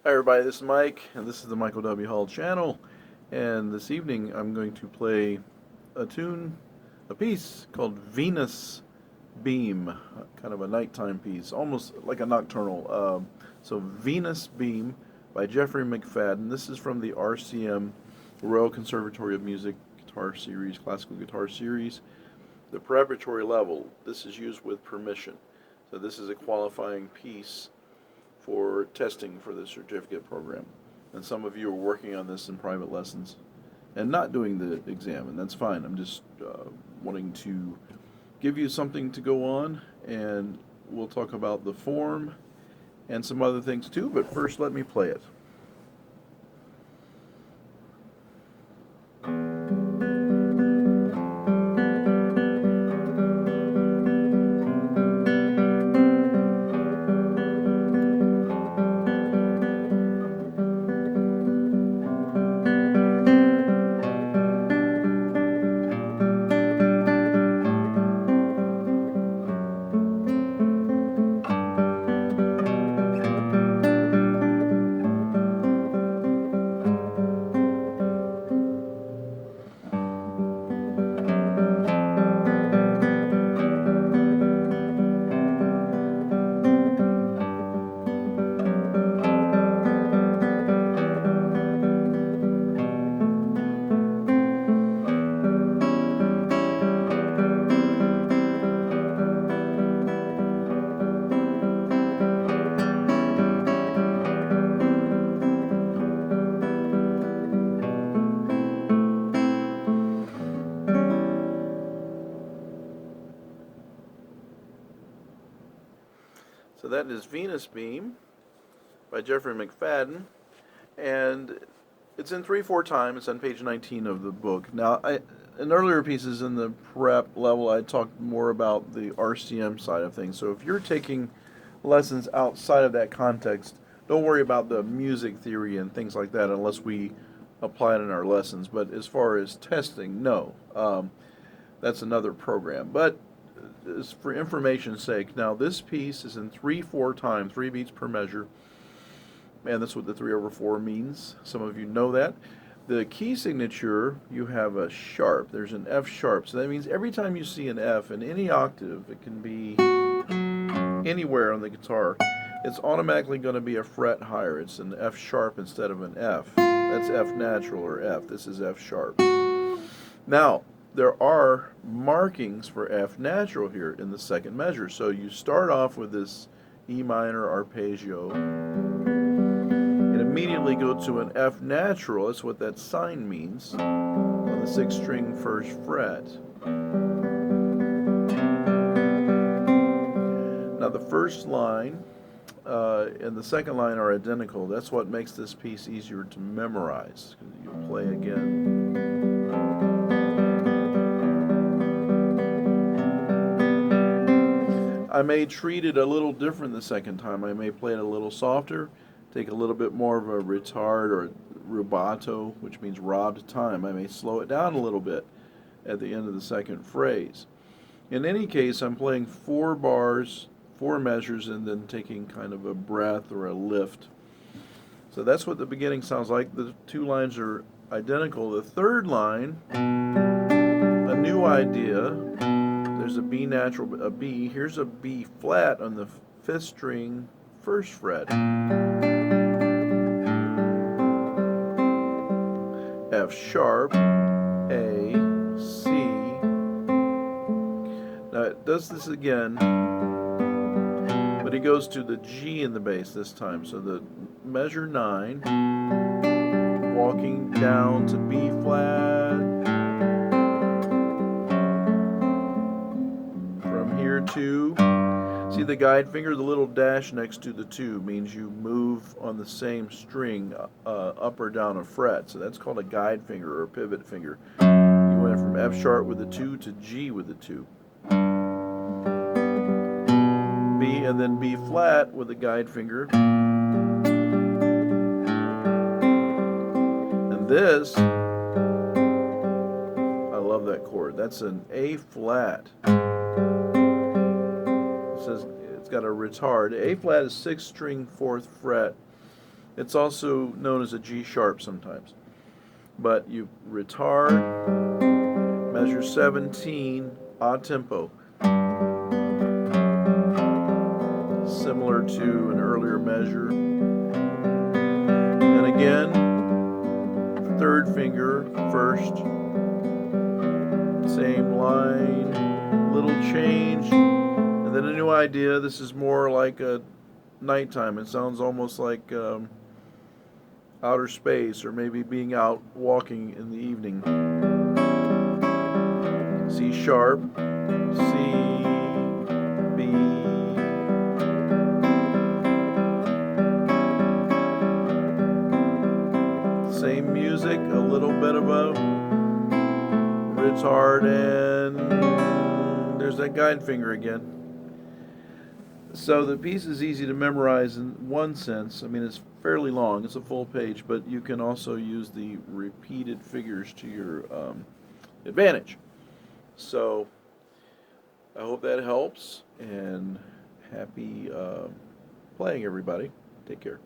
Hi everybody, this is Mike, and this is the Michael W. Hall channel. And this evening I'm going to play a piece called Venus Beam, kind of a nighttime piece, almost like a nocturnal. So Venus Beam by Jeffrey McFadden. This is from the RCM Royal Conservatory of Music Guitar Series, Classical Guitar Series, the preparatory level. This is used with permission. So this is a qualifying piece for testing for the certificate program. And some of you are working on this in private lessons and not doing the exam, and that's fine. I'm just wanting to give you something to go on, and we'll talk about the form and some other things too, but first let me play it. So that is Venus Beam by Jeffrey McFadden, and it's in 3/4 time. It's on page 19 of the book. Now, in earlier pieces in the prep level, I talked more about the RCM side of things. So if you're taking lessons outside of that context, don't worry about the music theory and things like that unless we apply it in our lessons. But as far as testing, no. That's another program. But for information's sake, now this piece is in 3/4 time, 3 beats per measure, and that's what the 3/4 means. Some of you know that. The key signature, you have a sharp. There's an F sharp, so that means every time you see an F in any octave, it can be anywhere on the guitar, it's automatically going to be a fret higher. It's an F sharp instead of an F. That's F natural or F. This is F sharp. Now, there are markings for F natural here in the second measure. So you start off with this E minor arpeggio and immediately go to an F natural. That's what that sign means on the 6th string 1st fret. Now the first line and the second line are identical. That's what makes this piece easier to memorize. You'll play again. I may treat it a little different the second time. I may play it a little softer, take a little bit more of a retard or rubato, which means robbed time. I may slow it down a little bit at the end of the second phrase. In any case, I'm playing 4 bars, 4 measures, and then taking kind of a breath or a lift. So that's what the beginning sounds like. The 2 lines are identical. The third line, a new idea. There's a B natural, a B. Here's a B flat on the 5th string 1st fret. F sharp, A, C. Now it does this again, but it goes to the G in the bass this time. So the measure 9, walking down to B flat. Two. See the guide finger, the little dash next to the 2 means you move on the same string up or down a fret. So that's called a guide finger or a pivot finger. You went from F sharp with the 2 to G with the 2. B and then B flat with the guide finger. And this, I love that chord. That's an A flat. Says it's got a retard. A flat is 6th string 4th fret, It's also known as a G sharp sometimes. But you retard, measure 17, a tempo. Similar to an earlier measure. And again, third finger first. Same line, little change. And then a new idea. This is more like a nighttime. It sounds almost like outer space, or maybe being out walking in the evening. C sharp, C, B, same music, a little bit of a retard, and there's that guide finger again. So the piece is easy to memorize in one sense. I mean, it's fairly long. It's a full page, but you can also use the repeated figures to your advantage. So I hope that helps, and happy playing, everybody. Take care.